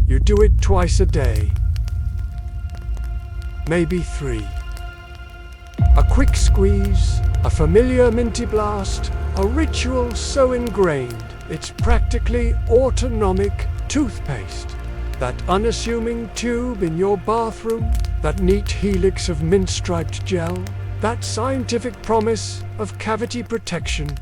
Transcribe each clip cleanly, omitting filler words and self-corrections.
You do it twice a day. Maybe 3. A quick squeeze, a familiar minty blast, a ritual so ingrained, it's practically autonomic toothpaste. That unassuming tube in your bathroom, that neat helix of mint-striped gel, that scientific promise of cavity protection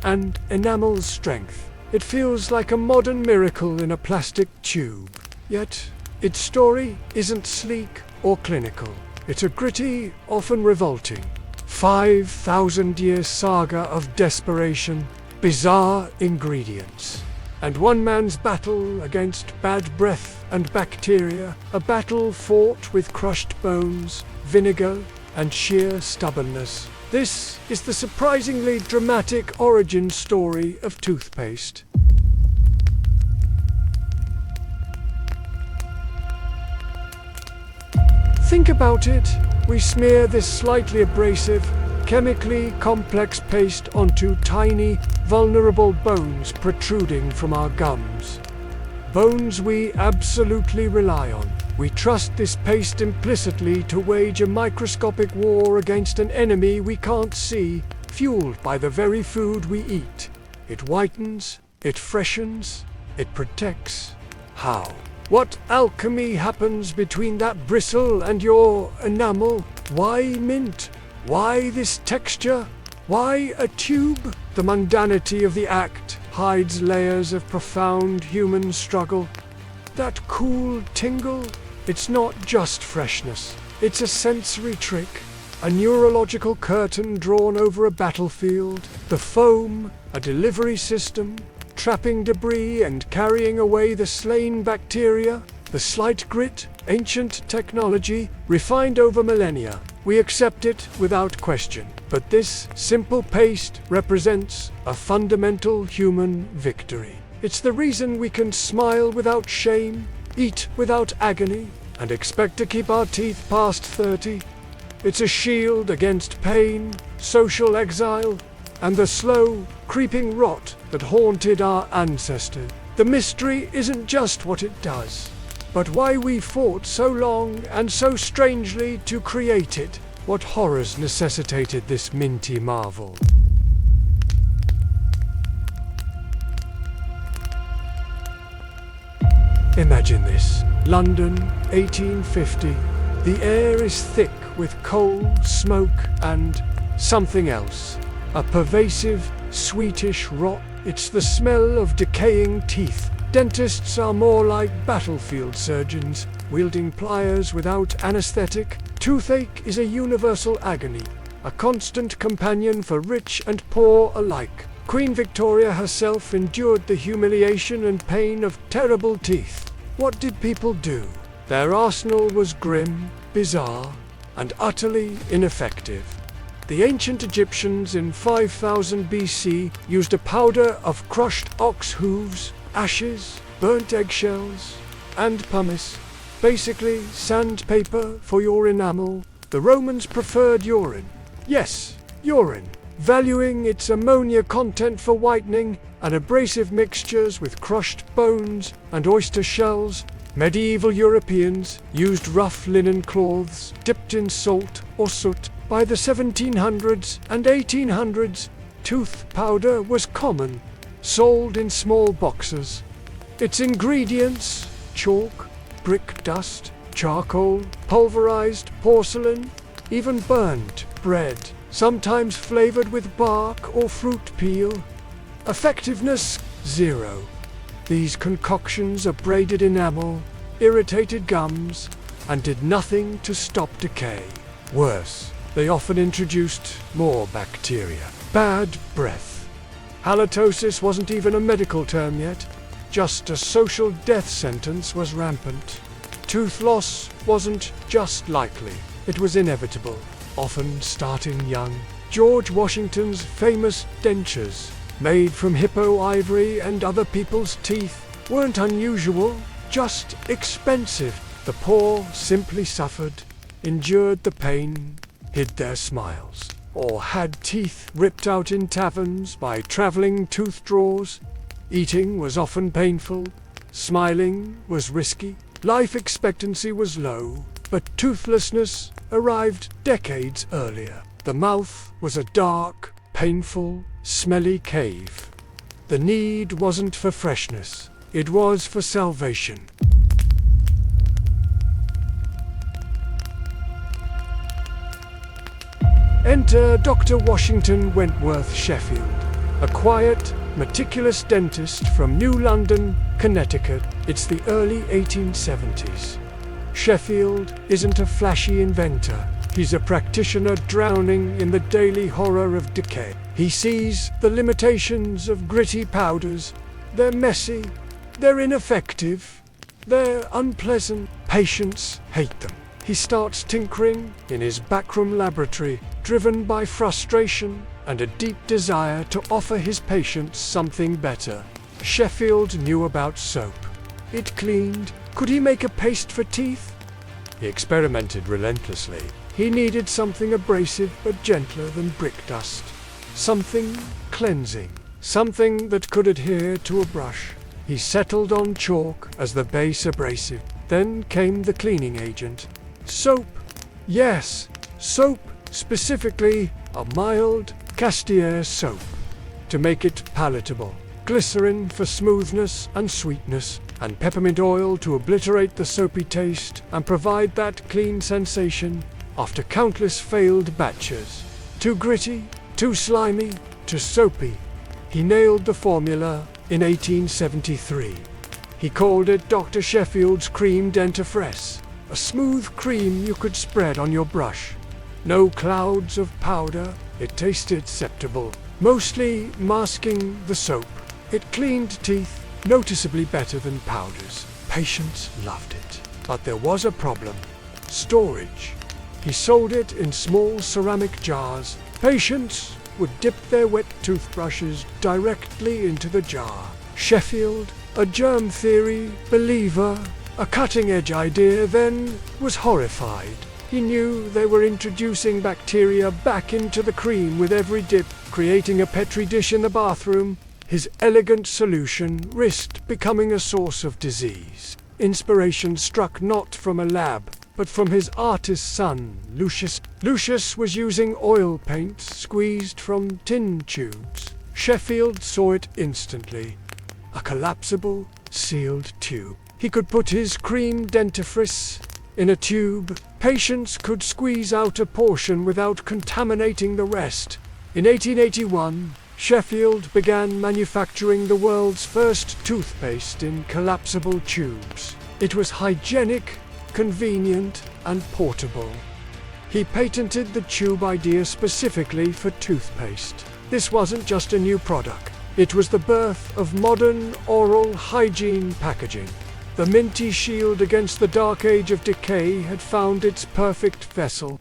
and enamel strength. It feels like a modern miracle in a plastic tube. Yet, its story isn't sleek or clinical. It's a gritty, often revolting, 5,000-year saga of desperation, bizarre ingredients, and one man's battle against bad breath and bacteria, a battle fought with crushed bones, vinegar, and sheer stubbornness. This is the surprisingly dramatic origin story of toothpaste. Think about it. We smear this slightly abrasive, chemically complex paste onto tiny, vulnerable bones protruding from our gums. Bones we absolutely rely on. We trust this paste implicitly to wage a microscopic war against an enemy we can't see, fueled by the very food we eat. It whitens, it freshens, it protects. How? What alchemy happens between that bristle and your enamel? Why mint? Why this texture? Why a tube? The mundanity of the act hides layers of profound human struggle. That cool tingle? It's not just freshness. It's a sensory trick, a neurological curtain drawn over a battlefield. The foam, a delivery system, trapping debris and carrying away the slain bacteria. The slight grit, ancient technology, refined over millennia. We accept it without question. But this simple paste represents a fundamental human victory. It's the reason we can smile without shame, eat without agony, and expect to keep our teeth past 30. It's a shield against pain, social exile, and the slow, creeping rot that haunted our ancestors. The mystery isn't just what it does, but why we fought so long and so strangely to create it. What horrors necessitated this minty marvel? Imagine this. London, 1850. The air is thick with coal, smoke, and something else. A pervasive, sweetish rot. It's the smell of decaying teeth. Dentists are more like battlefield surgeons, wielding pliers without anesthetic. Toothache is a universal agony, a constant companion for rich and poor alike. Queen Victoria herself endured the humiliation and pain of terrible teeth. What did people do? Their arsenal was grim, bizarre, and utterly ineffective. The ancient Egyptians in 5000 BC used a powder of crushed ox hooves, ashes, burnt eggshells, and pumice. Basically, sandpaper for your enamel. The Romans preferred urine. Yes, urine. Valuing its ammonia content for whitening, and abrasive mixtures with crushed bones and oyster shells. Medieval Europeans used rough linen cloths dipped in salt or soot. By the 1700s and 1800s, tooth powder was common, sold in small boxes. Its ingredients: chalk, brick dust, charcoal, pulverized porcelain, even burnt bread, sometimes flavored with bark or fruit peel. Effectiveness: 0. These concoctions abraded enamel, irritated gums, and did nothing to stop decay. Worse, they often introduced more bacteria. Bad breath. Halitosis wasn't even a medical term yet. Just a social death sentence was rampant. Tooth loss wasn't just likely, it was inevitable, often starting young. George Washington's famous dentures, made from hippo ivory and other people's teeth, weren't unusual, just expensive. The poor simply suffered, endured the pain, hid their smiles, or had teeth ripped out in taverns by traveling tooth drawers. Eating was often painful, Smiling was risky, life expectancy was low, but toothlessness arrived decades earlier. The mouth was a dark, painful, smelly cave. The need wasn't for freshness, it was for salvation. Enter Dr. Washington Wentworth Sheffield, a quiet, meticulous dentist from New London, Connecticut. It's the early 1870s. Sheffield isn't a flashy inventor. He's a practitioner drowning in the daily horror of decay. He sees the limitations of gritty powders. They're messy, they're ineffective, they're unpleasant. Patients hate them. He starts tinkering in his backroom laboratory, driven by frustration and a deep desire to offer his patients something better. Sheffield knew about soap. It cleaned. Could he make a paste for teeth? He experimented relentlessly. He needed something abrasive but gentler than brick dust. Something cleansing. Something that could adhere to a brush. He settled on chalk as the base abrasive. Then came the cleaning agent. Soap. Yes, soap. Specifically, a mild Castier soap. To make it palatable. Glycerin for smoothness and sweetness, and peppermint oil to obliterate the soapy taste and provide that clean sensation after countless failed batches. Too gritty, too slimy, too soapy. He nailed the formula in 1873. He called it Dr. Sheffield's Creme Dentifrice, a smooth cream you could spread on your brush. No clouds of powder, it tasted acceptable, mostly masking the soap. It cleaned teeth noticeably better than powders. Patients loved it. But there was a problem. Storage. He sold it in small ceramic jars. Patients would dip their wet toothbrushes directly into the jar. Sheffield, a germ theory believer, a cutting-edge idea, then was horrified. He knew they were introducing bacteria back into the cream with every dip, creating a petri dish in the bathroom. His elegant solution risked becoming a source of disease. Inspiration struck not from a lab, but from his artist son, Lucius. Lucius was using oil paint squeezed from tin tubes. Sheffield saw it instantly. A collapsible, sealed tube. He could put his Creme Dentifrice in a tube. Patients could squeeze out a portion without contaminating the rest. In 1881, Sheffield began manufacturing the world's first toothpaste in collapsible tubes. It was hygienic, convenient, and portable. He patented the tube idea specifically for toothpaste. This wasn't just a new product. It was the birth of modern oral hygiene packaging. The minty shield against the dark age of decay had found its perfect vessel.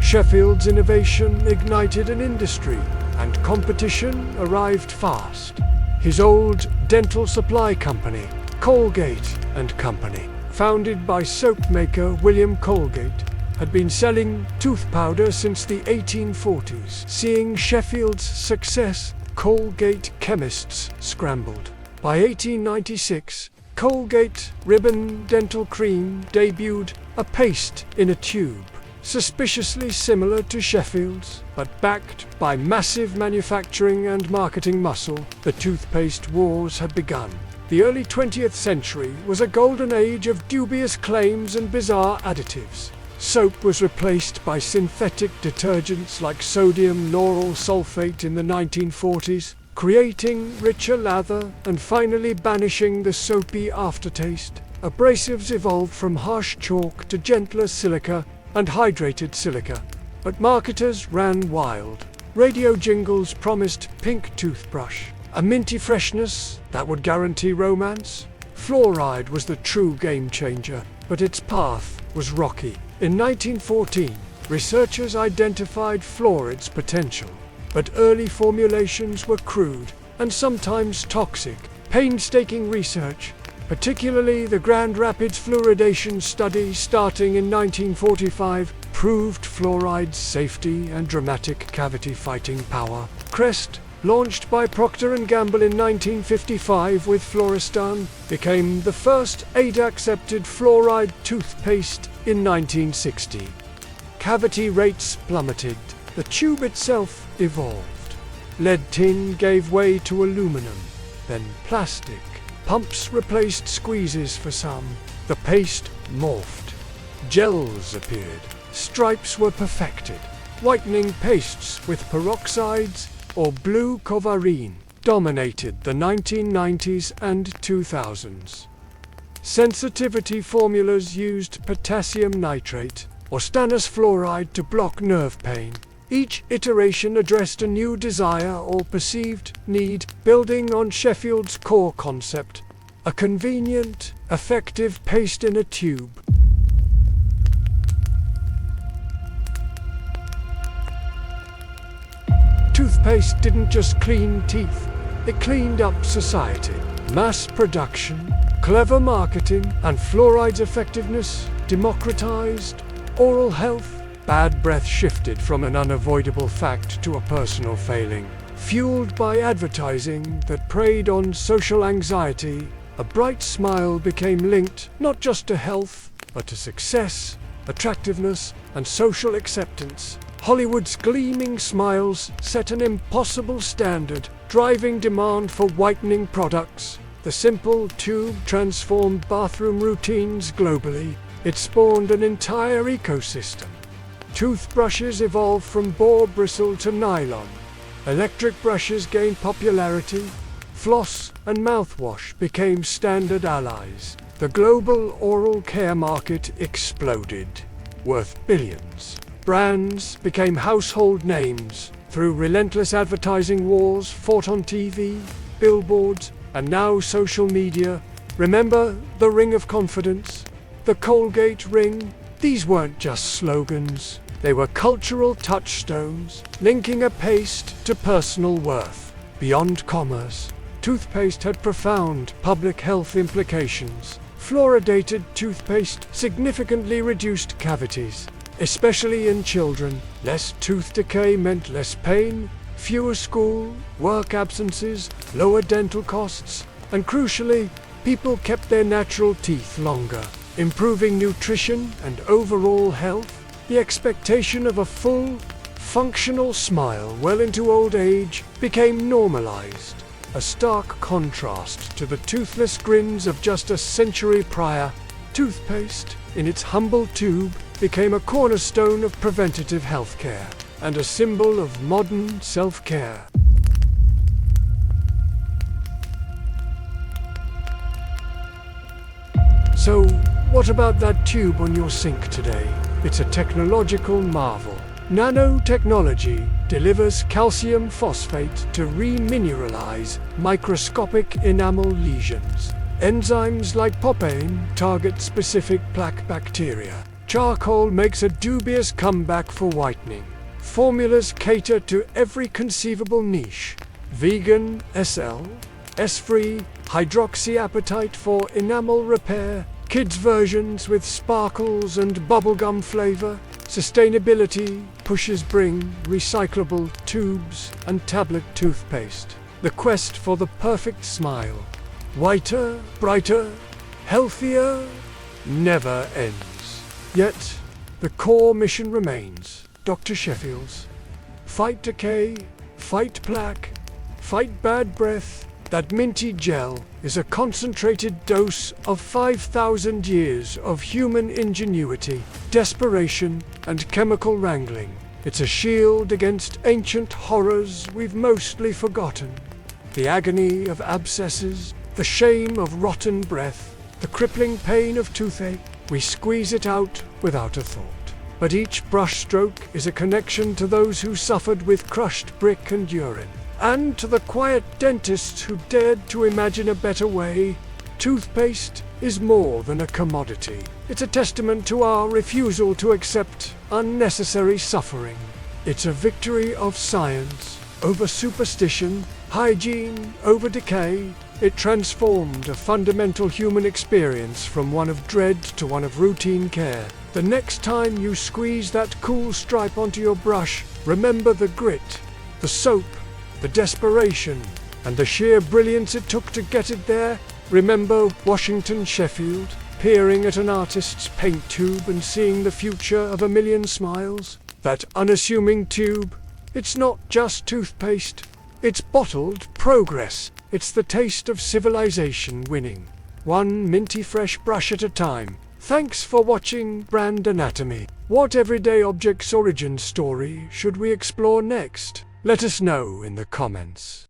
Sheffield's innovation ignited an industry, and competition arrived fast. His old dental supply company, Colgate and Company, founded by soap maker William Colgate, had been selling tooth powder since the 1840s. Seeing Sheffield's success, Colgate chemists scrambled. By 1896, Colgate Ribbon Dental Cream debuted, a paste in a tube, suspiciously similar to Sheffield's, but backed by massive manufacturing and marketing muscle. The toothpaste wars had begun. The early 20th century was a golden age of dubious claims and bizarre additives. Soap was replaced by synthetic detergents like sodium lauryl sulfate in the 1940s, creating richer lather and finally banishing the soapy aftertaste. Abrasives evolved from harsh chalk to gentler silica and hydrated silica. But marketers ran wild. Radio jingles promised pink toothbrush, a minty freshness that would guarantee romance. Fluoride was the true game changer, but its path was rocky. In 1914, researchers identified fluoride's potential, but early formulations were crude and sometimes toxic. Painstaking research, particularly the Grand Rapids fluoridation study starting in 1945, proved fluoride's safety and dramatic cavity-fighting power. Crest, launched by Procter & Gamble in 1955 with Floristan, became the first ADA-accepted fluoride toothpaste in 1960. Cavity rates plummeted. The tube itself evolved. Lead tin gave way to aluminum, then plastic. Pumps replaced squeezes for some. The paste morphed. Gels appeared. Stripes were perfected. Whitening pastes with peroxides or blue covarine dominated the 1990s and 2000s. Sensitivity formulas used potassium nitrate or stannous fluoride to block nerve pain. Each iteration addressed a new desire or perceived need, building on Sheffield's core concept, a convenient, effective paste in a tube. Toothpaste didn't just clean teeth, it cleaned up society. Mass production, clever marketing, and fluoride's effectiveness democratized oral health. Bad breath shifted from an unavoidable fact to a personal failing. Fueled by advertising that preyed on social anxiety, a bright smile became linked not just to health, but to success, attractiveness, and social acceptance. Hollywood's gleaming smiles set an impossible standard, driving demand for whitening products. The simple tube transformed bathroom routines globally. It spawned an entire ecosystem. Toothbrushes evolved from boar bristle to nylon. Electric brushes gained popularity. Floss and mouthwash became standard allies. The global oral care market exploded, worth billions. Brands became household names through relentless advertising wars fought on TV, billboards, and now social media. Remember the ring of confidence? The Colgate ring? These weren't just slogans. They were cultural touchstones, linking a paste to personal worth. Beyond commerce, toothpaste had profound public health implications. Fluoridated toothpaste significantly reduced cavities, especially in children. Less tooth decay meant less pain, fewer school, work absences, lower dental costs, and crucially, people kept their natural teeth longer, improving nutrition and overall health. The expectation of a full, functional smile well into old age became normalized, a stark contrast to the toothless grins of just a century prior. Toothpaste, in its humble tube, became a cornerstone of preventative healthcare and a symbol of modern self-care. So, what about that tube on your sink today? It's a technological marvel. Nanotechnology delivers calcium phosphate to remineralize microscopic enamel lesions. Enzymes like papain target specific plaque bacteria. Charcoal makes a dubious comeback for whitening. Formulas cater to every conceivable niche. Vegan SL, S-free, hydroxyapatite for enamel repair, kids versions with sparkles and bubblegum flavor. Sustainability pushes bring recyclable tubes and tablet toothpaste. The quest for the perfect smile. Whiter, brighter, healthier, never ends. Yet, the core mission remains. Dr. Sheffield's. Fight decay, fight plaque, fight bad breath. That minty gel is a concentrated dose of 5,000 years of human ingenuity, desperation, and chemical wrangling. It's a shield against ancient horrors we've mostly forgotten. The agony of abscesses, the shame of rotten breath, the crippling pain of toothache. We squeeze it out without a thought. But each brushstroke is a connection to those who suffered with crushed brick and urine. And to the quiet dentists who dared to imagine a better way. Toothpaste is more than a commodity. It's a testament to our refusal to accept unnecessary suffering. It's a victory of science over superstition, hygiene over decay, It transformed a fundamental human experience from one of dread to one of routine care. The next time you squeeze that cool stripe onto your brush, remember the grit, the soap, the desperation, and the sheer brilliance it took to get it there. Remember Washington, Sheffield, peering at an artist's paint tube and seeing the future of a million smiles? That unassuming tube, it's not just toothpaste, it's bottled progress. It's the taste of civilization winning, one minty fresh brush at a time. Thanks for watching Brand Anatomy. What everyday object's origin story should we explore next? Let us know in the comments.